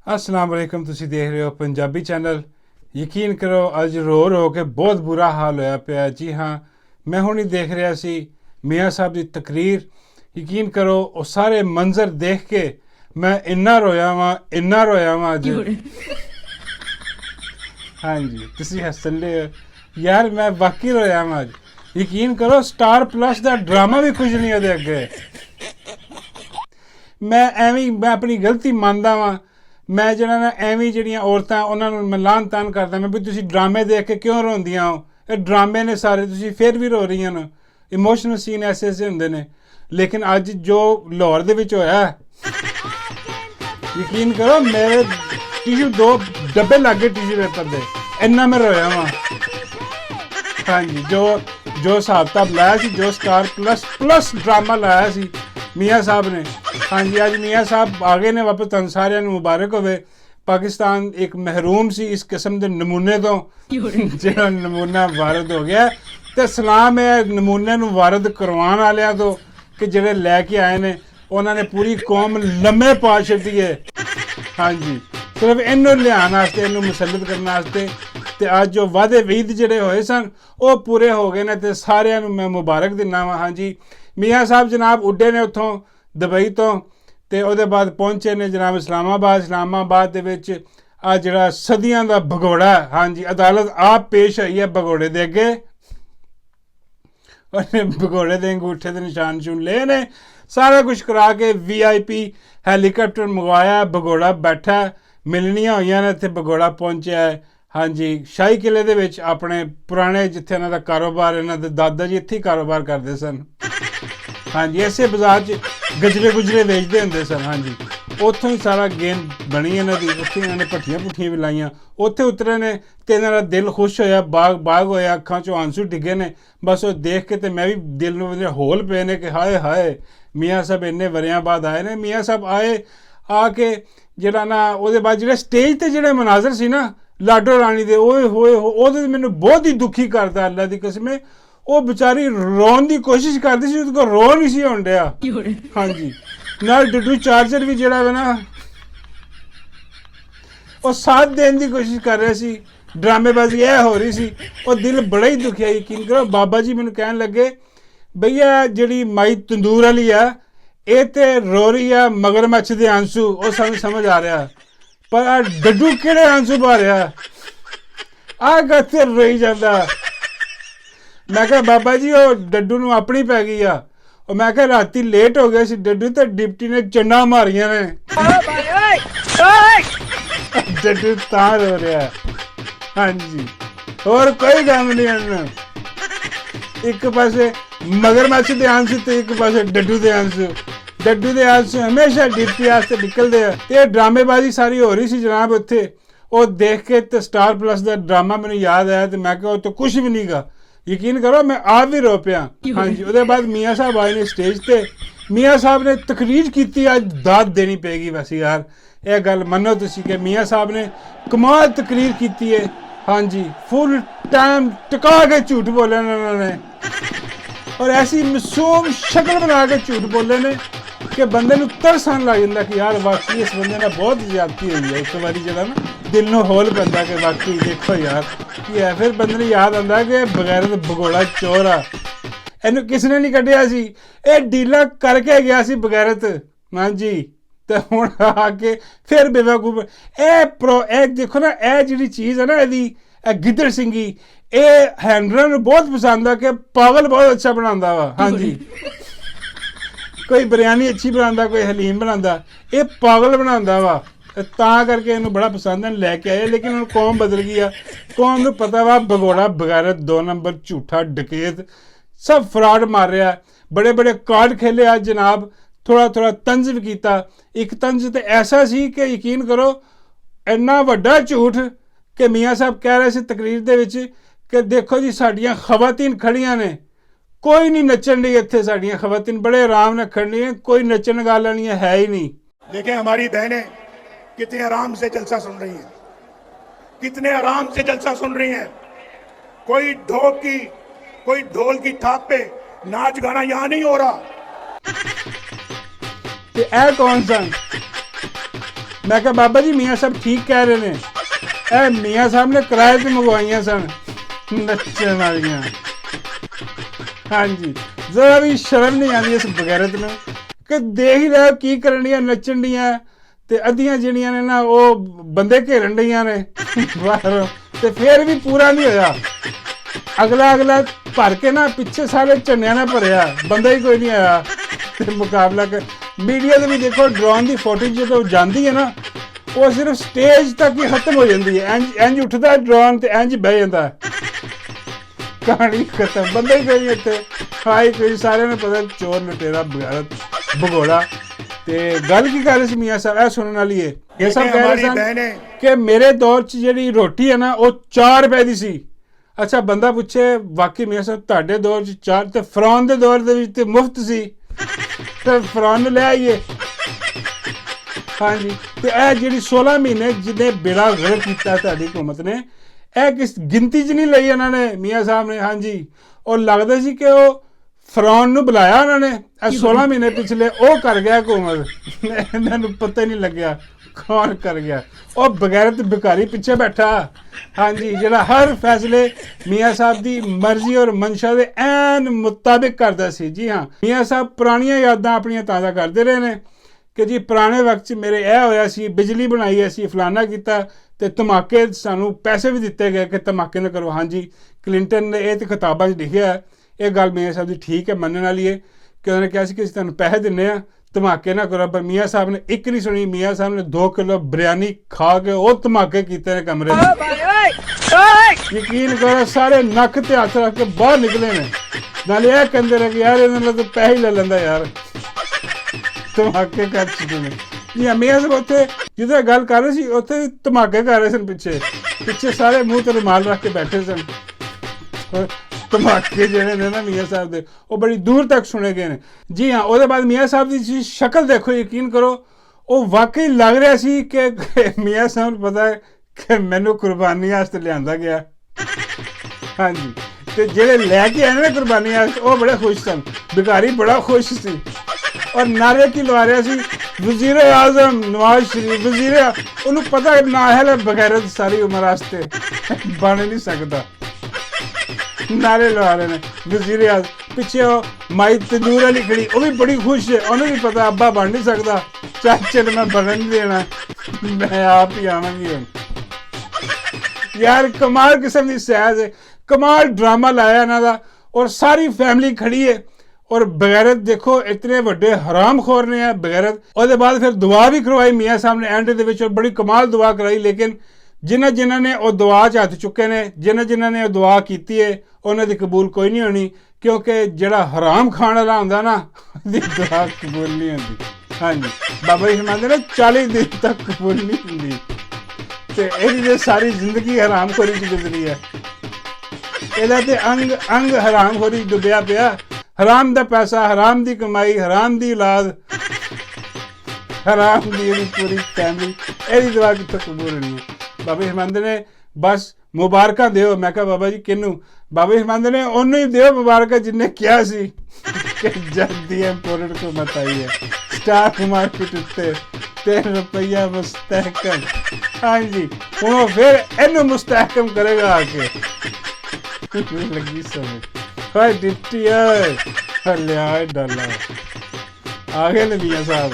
अस्सलाम वालेकुम। तुसी देख रहे हो पंजाबी चैनल। यकीन करो अज रो रो के बहुत बुरा हाल होया पिया। जी हाँ, मैं हुणी देख रहा सी मियाँ साहब की तकरीर। यकीन करो वो सारे मंजर देख के मैं इन्ना रोया वां अज। हाँ जी, तुसी हसन ले यार, मैं वाकई रोया वां अज। यकीन करो स्टार प्लस का ड्रामा भी कुछ नहीं ਉਹਦੇ ਅੱਗੇ। मैं अपनी गलती ਮੰਨਦਾ ਵਾਂ। मैं ਜਿਹੜਾ ਨਾ ਐਵੇਂ ਜਿਹੜੀਆਂ ਔਰਤਾਂ ਉਹਨਾਂ ਨੂੰ ਮੈਂ ਲਾਹਨ ਤਾਨ ਕਰਦਾ ਮੈਂ ਵੀ ਤੁਸੀਂ ਡਰਾਮੇ ਦੇਖ ਕੇ ਕਿਉਂ ਰੋਂਦੀਆਂ ਹੋ। ਇਹ ਡਰਾਮੇ ਨੇ ਸਾਰੇ, ਤੁਸੀਂ ਫਿਰ ਵੀ ਰੋ ਰਹੀਆਂ ਨੇ। ਇਮੋਸ਼ਨਲ ਸੀਨ ਐਸੇ ਐਸੇ ਹੁੰਦੇ ਨੇ। ਲੇਕਿਨ ਅੱਜ ਜੋ ਲਾਹੌਰ ਦੇ ਵਿੱਚ ਹੋਇਆ, ਯਕੀਨ ਕਰੋ ਮੇਰੇ ਟਿਸ਼ੂ 2 ਡੱਬੇ ਲੱਗ ਗਏ ਟਿਸ਼ੂ ਪੇਪਰ ਦੇ, ਇੰਨਾ ਮੈਂ ਰੋਇਆ ਵਾਂ। ਹਾਂਜੀ, ਜੋ ਹਿਸਾਬ ਕਿਤਾਬ ਲਾਇਆ ਸੀ, ਜੋ ਸਟਾਰ ਪਲੱਸ ਡਰਾਮਾ ਲਾਇਆ ਸੀ मियाँ साहब ने। हाँ जी, अज मियाँ साहब आ गए ने वापस। तुहानू सारिਆਂ ਨੂੰ मुबारक होवे। पाकिस्तान एक महरूम सी इस किस्म के नमूने तो ਜਿਹੜਾ नमूना वारद हो गया। तो सलाम है नमूने ਨੂੰ वारद करवाने वालिਆਂ तो कि ਜਿਹੜੇ ਲੈ के आए ने उन्होंने पूरी कौम लम्हे पा छड्डी है। हाँ जी, सिर्फ इनू लियान वास्ते, इनू मुसलत करने वास्ते। तो अज जो वादे वीद ਜਿਹੜੇ होए सन वो पूरे हो गए ने। तो सारिਆਂ ਨੂੰ मैं मुबारक दिना वा। हाँ जी, मियाँ साहब जनाब उड्डे ने उत्थों दुबई तो। ਉਹਦੇ ਬਾਅਦ ਪਹੁੰਚੇ ਨੇ ਜਨਾਬ इस्लामाबाद ਦੇ ਵਿੱਚ। ਆ ਜਿਹੜਾ ਸਦੀਆਂ ਦਾ ਭਗੌੜਾ, ਹਾਂਜੀ, ਅਦਾਲਤ ਆਪ ਪੇਸ਼ ਹੋਈ ਹੈ ਭਗੌੜੇ ਦੇ ਅੱਗੇ। ਉਹਨੇ ਭਗੌੜੇ ਦੇ ਅੰਗੂਠੇ ਦੇ ਨਿਸ਼ਾਨ ਲਏ ਨੇ, ਸਾਰਾ ਕੁਝ ਕਰਾ ਕੇ VIP ਹੈਲੀਕਾਪਟਰ ਮੰਗਵਾਇਆ। ਭਗੌੜਾ ਬੈਠਾ, ਮਿਲਣੀਆਂ ਹੋਈਆਂ ਨੇ, ਇੱਥੇ ਭਗੌੜਾ ਪਹੁੰਚਿਆ ਹੈ। ਹਾਂਜੀ, ਸ਼ਾਹੀ ਕਿਲੇ ਦੇ ਵਿੱਚ ਆਪਣੇ ਪੁਰਾਣੇ ਜਿੱਥੇ ਇਹਨਾਂ ਦਾ ਕਾਰੋਬਾਰ, ਇਹਨਾਂ ਦੇ ਦਾਦਾ ਜੀ ਇੱਥੇ ਹੀ ਕਾਰੋਬਾਰ ਕਰਦੇ ਸਨ। ਹਾਂਜੀ, ਐਸੇ ਬਾਜ਼ਾਰ 'ਚ ਗਜਰੇ ਗੁਜਰੇ ਵੇਚਦੇ ਹੁੰਦੇ ਸਨ। ਹਾਂਜੀ, ਉੱਥੋਂ ਹੀ ਸਾਰਾ ਗੇਮ ਬਣੀ ਇਹਨਾਂ ਦੀ। ਉੱਥੇ ਇਹਨਾਂ ਨੇ ਭੱਠੀਆਂ ਭੁੱਠੀਆਂ ਵੀ ਲਾਈਆਂ। ਉੱਥੇ ਉਤਰੇ ਨੇ ਅਤੇ ਇਹਨਾਂ ਦਾ ਦਿਲ ਖੁਸ਼ ਹੋਇਆ, ਬਾਗ ਹੋਇਆ, ਅੱਖਾਂ 'ਚੋਂ ਆਂਸੂ ਡਿੱਗੇ ਨੇ। ਬਸ ਉਹ ਦੇਖ ਕੇ ਤੇ ਮੈਂ ਵੀ ਦਿਲ ਨੂੰ ਹੋਲ ਪਏ ਨੇ ਕਿ ਹਾਏ ਹਾਏ, ਮੀਆਂ ਸਾਹਿਬ ਇੰਨੇ ਵਰਿਆਂ ਬਾਅਦ ਆਏ ਨੇ। ਮੀਆਂ ਸਾਹਿਬ ਆਏ, ਆ ਕੇ ਜਿਹੜਾ ਨਾ ਉਹਦੇ ਬਾਅਦ ਜਿਹੜੇ ਸਟੇਜ 'ਤੇ ਜਿਹੜੇ ਮਨਾਜ਼ਰ ਸੀ ਨਾ ਲਾਡੋ ਰਾਣੀ ਦੇ, ਓਏ ਹੋਏ ਉਹਦੇ ਮੈਨੂੰ ਬਹੁਤ ਹੀ ਦੁਖੀ ਕਰਦਾ ਅੱਲਾ ਦੀ ਕਸਮ। ਉਹ ਵਿਚਾਰੀ ਰੋਣ ਦੀ ਕੋਸ਼ਿਸ਼ ਕਰਦੀ ਸੀ, ਉਹਦੇ ਕੋਲ ਰੋ ਨਹੀਂ ਸੀ ਹੋਣ ਡਿਆ। ਹਾਂਜੀ, ਨਾਲ ਡੱਡੂ ਚਾਰਜਰ ਵੀ ਜਿਹੜਾ ਵਾ ਨਾ ਉਹ ਸਾਥ ਦੇਣ ਦੀ ਕੋਸ਼ਿਸ਼ ਕਰ ਰਿਹਾ ਸੀ। ਡਰਾਮੇਬਾਜ਼ੀ ਇਹ ਹੋ ਰਹੀ ਸੀ। ਉਹ ਦਿਲ ਬੜਾ ਹੀ ਦੁਖਿਆ। ਯਕੀਨ ਕਰੋ ਬਾਬਾ ਜੀ ਮੈਨੂੰ ਕਹਿਣ ਲੱਗੇ, ਭਈਆ ਜਿਹੜੀ ਮਾਈ ਤੰਦੂਰ ਵਾਲੀ ਆ ਇਹ ਤੇ ਰੋ ਰਹੀ ਆ ਮਗਰਮੱਛ ਦੇ ਆਂਸੂ। ਉਹ ਸਾਨੂੰ ਸਮਝ ਆ ਰਿਹਾ, ਪਰ ਆ ਡੱਡੂ ਕਿਹੜੇ ਆਂਸੂ ਪਾ ਰਿਹਾ, ਆ ਗੱਥੇ ਰੋਈ ਜਾਂਦਾ। ਮੈਂ ਕਿਹਾ ਬਾਬਾ ਜੀ ਉਹ ਡੱਡੂ ਨੂੰ ਆਪਣੀ ਪੈ ਗਈ ਆ। ਉਹ ਮੈਂ ਕਿਹਾ ਰਾਤੀ ਲੇਟ ਹੋ ਗਿਆ ਸੀ ਡੱਡੂ, ਤੇ ਡਿਪਟੀ ਨੇ ਚੰਡਾ ਮਾਰੀਆਂ ਨੇ। ਡੱਡੂ ਤਾਂ ਰੋ ਰਿਹਾ। ਹਾਂਜੀ, ਹੋਰ ਕੋਈ ਕੰਮ ਨਹੀਂ ਹਨ। ਇੱਕ ਪਾਸੇ ਮਗਰਮੱਛ ਦੇ ਆਂਸੂ ਤੇ ਇੱਕ ਪਾਸੇ ਡੱਡੂ ਦੇ ਆਂਸੂ। ਡੱਡੂ ਦੇ ਆਂਸੂ ਹਮੇਸ਼ਾ ਡਿਪਟੀ ਵਾਸਤੇ ਨਿਕਲਦੇ ਆ। ਤੇ ਇਹ ਡਰਾਮੇਬਾਜ਼ੀ ਸਾਰੀ ਹੋ ਰਹੀ ਸੀ ਜਨਾਬ ਉੱਥੇ। ਉਹ ਦੇਖ ਕੇ ਤੇ ਸਟਾਰ ਪਲੱਸ ਦਾ ਡਰਾਮਾ ਮੈਨੂੰ ਯਾਦ ਆਇਆ ਤੇ ਮੈਂ ਕਿਹਾ ਉਹ ਤਾਂ ਕੁਛ ਵੀ ਨਹੀਂ ਗਾ। ਯਕੀਨ ਕਰੋ ਮੈਂ ਆਪ ਵੀ ਰੋ ਪਿਆ। ਹਾਂਜੀ, ਉਹਦੇ ਬਾਅਦ ਮੀਆਂ ਸਾਹਿਬ ਆਏ ਨੇ ਸਟੇਜ 'ਤੇ। ਮੀਆਂ ਸਾਹਿਬ ਨੇ ਤਕਰੀਰ ਕੀਤੀ। ਅੱਜ ਦਾਦ ਦੇਣੀ ਪਏਗੀ ਵੈਸੇ ਯਾਰ, ਇਹ ਗੱਲ ਮੰਨੋ ਤੁਸੀਂ ਕਿ ਮੀਆਂ ਸਾਹਿਬ ਨੇ ਕਮਾਲ ਤਕਰੀਰ ਕੀਤੀ ਹੈ। ਹਾਂਜੀ, ਫੁੱਲ ਟਾਈਮ ਟਿਕਾ ਕੇ ਝੂਠ ਬੋਲੇ ਨੇ ਉਹਨਾਂ ਨੇ, ਔਰ ਐਸੀ ਮਾਸੂਮ ਸ਼ਕਲ ਬਣਾ ਕੇ ਝੂਠ ਬੋਲੇ ਨੇ ਕਿ ਬੰਦੇ ਨੂੰ ਤਰਸ ਆਉਣ ਲੱਗ ਜਾਂਦਾ ਕਿ ਯਾਰ ਵਾਕਈ ਇਸ ਬੰਦੇ ਨਾਲ ਬਹੁਤ ਜ਼ਿਆਦਤੀ ਹੋਈ ਹੈ। ਇੱਕ ਵਾਰੀ ਜਿਹੜਾ ਨਾ ਦਿਲ ਨੂੰ ਹੋਲ ਪੈਂਦਾ ਕਿ ਵਾਕਈ ਦੇਖੋ ਯਾਰ ਕੀ ਹੈ। ਫਿਰ ਬੰਦੇ ਨੂੰ ਯਾਦ ਆਉਂਦਾ ਕਿ ਬਗੈਰਤ ਭਗੌੜਾ ਚੋਰ ਆ, ਇਹਨੂੰ ਕਿਸ ਨੇ ਨਹੀਂ ਕੱਢਿਆ ਸੀ, ਇਹ ਡੀਲਾਂ ਕਰਕੇ ਗਿਆ ਸੀ ਬਗੈਰਤ। ਹਾਂਜੀ, ਤੇ ਹੁਣ ਆ ਕੇ ਫਿਰ ਬੇਵਕੂਫ। ਇਹ ਦੇਖੋ ਨਾ, ਇਹ ਜਿਹੜੀ ਚੀਜ਼ ਹੈ ਨਾ ਇਹਦੀ, ਇਹ ਗਿੱਦੜ ਸਿੰਘੀ, ਇਹ ਹੈਂਡਲਰ ਨੂੰ ਬਹੁਤ ਪਸੰਦ ਆ ਕਿ ਪਾਗਲ ਬਹੁਤ ਅੱਛਾ ਬਣਾਉਂਦਾ ਵਾ। ਹਾਂਜੀ, ਕੋਈ ਬਿਰਿਆਨੀ ਅੱਛੀ ਬਣਾਉਂਦਾ, ਕੋਈ ਹਲੀਮ ਬਣਾਉਂਦਾ, ਇਹ ਪਾਗਲ ਬਣਾਉਂਦਾ ਵਾ। ਤਾਂ ਕਰਕੇ ਇਹਨੂੰ ਬੜਾ ਪਸੰਦ ਹੈ, ਲੈ ਕੇ ਆਏ। ਲੇਕਿਨ ਹੁਣ ਕੌਮ ਬਦਲ ਗਈ ਆ। ਕੌਮ ਨੂੰ ਪਤਾ ਵਾ ਭਗੌੜਾ ਬਗੈਰਤ 2 ਨੰਬਰ ਝੂਠਾ ਡਕੈਤ ਸਭ ਫਰਾਡ ਮਾਰ ਰਿਹਾ। ਬੜੇ ਬੜੇ ਕਾਰਡ ਖੇਲੇ ਅੱਜ ਜਨਾਬ। ਥੋੜਾ ਤੰਜ਼ ਵੀ ਕੀਤਾ। ਇੱਕ ਤੰਜ਼ ਤੇ ਐਸਾ ਸੀ ਕਿ ਯਕੀਨ ਕਰੋ ਇੰਨਾ ਵੱਡਾ ਝੂਠ ਕਿ ਮੀਆਂ ਸਾਹਿਬ ਕਹਿ ਰਹੇ ਸੀ ਤਕਰੀਰ ਦੇ ਵਿੱਚ ਕਿ ਦੇਖੋ ਜੀ ਸਾਡੀਆਂ ਖਵਾਤੀਨ ਖੜੀਆਂ ਨੇ, ਕੋਈ ਨਹੀਂ ਨੱਚਣ ਲਈ ਇੱਥੇ। ਸਾਡੀਆਂ ਖਵਾਤੀਨ ਬੜੇ ਆਰਾਮ ਨਾਲ ਖੜੀਆਂ, ਕੋਈ ਨੱਚਣ ਗਾ ਵਾਲੀਆਂ है ही नहीं। देखें हमारी बहनें कितने आराम से जलसा सुन रही हैं, कितने आराम से जलसा सुन रही हैं। कोई ढोल की थाप पे नाच गाना यहाँ नहीं हो रहा। कौन सन मैं कहा बाबा जी मियाँ साहब ठीक कह रहे ने, ए मियाँ साहब ने किराए ते मंगवाइयां सन नच्चण वालियां। हाँ जी, जरा भी शर्म नहीं आती इस बगैरत में कि देख ही रहे की करन दियां नच्चण दियां ते अद्धियां ਜਿਹੜੀਆਂ ने ना वो बंदे घेरन दियां ने बाहरों ते फिर भी पूरा नहीं होया। अगला भर के ना पिछे सारे झंडियां ने भरिया, बंदा ही कोई नहीं आया ते मुकाबला कर। मीडिया से भी देखो ड्रोन की फोटो जो जाती है ना वो सिर्फ स्टेज तक ही खत्म हो जाती है, इंज उठता ड्रोन तो इंज बह जाता है, कहानी खत्म, बंदा ही कोई इतने हाई कोई सारे ने पता चोर लुटेरा बगैरत भगोड़ा। ते गल की कर रहे सी मियाँ साहब सुनने वाली है, ये सब कह रहे सन कि मेरे दौर च जी रोटी है ना वो 4 रुपए की सी। अच्छा बंदा पूछे वाकई मियाँ साहब तुहाडे दौर च 4 ते फरौन दे दौर दे विच ते मुफ्त सी ते फरौन ले आइए। हाँ जी, तो यह जी 16 महीने जिन्हें बेड़ा गर्क किया तुहाडी हुकूमत ने, यह किस गिनती च नहीं लई उन्होंने मियाँ साहब ने। हाँ जी, और लगता सी कि वो फरौन नूं बुलाया उन्होंने 16 महीने पिछले वो कर गया हुकूमत, इन्होंने पता ही नहीं लग्या कौन कर गया। और बगैरत भिखारी पिछे बैठा। हाँ जी, जिहड़ा हर फैसले मियाँ साहब की मर्जी और मंशा के ऐन मुताबिक करता सी। जी हाँ, मियाँ साहब पुरानियां यादां अपनियां ताज़ा करते रहे ने कि जी पुराने वक्त च मेरे यह होया सी, बिजली बनाई असी फलाना किया ते धमाके सानू पैसे भी दिते गए कि धमाके न करो। हाँ जी, क्लिंटन ने यह तो किताबां च लिखिया है, ये गल मियाँ साहब की ठीक है, मनने वाली है कि उन्होंने कहा कि तुहानू पैसे दिन्ने आ धमाके ना करो, पर मियाँ साहब ने एक नहीं सुनी। मियाँ साहब ने 2 किलो बिरयानी खा के वो धमाके किए ने कमरे में, यकीन करो सारे नक ते हथ रख के बाहर निकले ने। नाले यह कहते रहे कि यार इन्होंने तो पैसे ले लेंदा यार, धमाके कर चुके हैं। जी हाँ, मियाँ साहब उत्थे जिद्दां गल कर रहे सी उत्थे धमाके कर रहे सन, पिछे सारे मूँह ते रुमाल रख के बैठे सन। धमाके जिहड़े ने ना मियाँ साहब दे वो बड़ी दूर तक सुने गए हैं। जी हाँ, उसके बाद मियाँ साहब की शक्ल देखो, यकीन करो वो वाकई लग रहा सी कि मियाँ साहब पता है कि मैनू कुर्बानी वास्ते लिआंदा गया। हाँ जी, तो जेड़े लैके आए ना कुर्बानी वास्ते वो बड़े खुश सन, भिखारी बड़ा खुश सी और नारे की लवा रहा सी वजीर आजम नवाज शरीफ। वजीर उन्होंने पता ना है बगैरत सारी उम्र वास्ते बन नहीं सकता, नारे लगा रहे हैं वजीर आजम। पिछे माई तंदूर वाली खड़ी वो भी बड़ी खुश है, उन्हें भी पता अब्बा बन नहीं सकता, चाचे ने मैं बनन नहीं देना, मैं आप ही आवांगी हम। यार कमाल किस्म की सैज है, कमाल ड्रामा लाया इन्हां दा और सारी फैमिली खड़ी है। और बगैरत देखो इतने बड़े हराम खोर ने है बगैरत। और बाद फिर दुआ भी करवाई मियाँ साहब ने एंड दे विच, और बड़ी कमाल दुआ कराई। लेकिन जिन्हां ने वो दुआ च हथ चुके ने, जिन्हां ने दुआ की है उन्हां दी कबूल कोई नहीं होनी, क्योंकि जिहड़ा हराम खाण वाला हुंदा ना उहदी दुआ कबूल नहीं होंदी। हाँ जी, बाबा जी फरमांदे ने 40 दिन तक कबूल नहीं हुंदी, ते इहदी सारी जिंदगी हरामखोरी च गुजरी है। इहदा ते अंग अंग हरामखोरी डुबिया पिया, हराम दा पैसा, हराम दी कमाई, हराम दी औलाद, हराम दी पूरी फैमिली, एदी दुआ कित्थों कबूल होनी है। बाबा जी फरमांदे ने बस मुबारकां दिओ। मैं कहा बाबा जी किनू? बाबा जी फरमांदे ने ओनू ही दिओ मुबारकां जिन्ने किया सी कि जद दी इंपोर्टेड हुकूमत आई है, स्टाक मार्केट उत्ते 3 रुपया मुस्तहकम। हाँ जी, हुण फिर इनू मुस्तहकम करेगा आके, लगी समझ। हाय डिप्टी लिया डॉलर आ गए ने मियाँ साहब।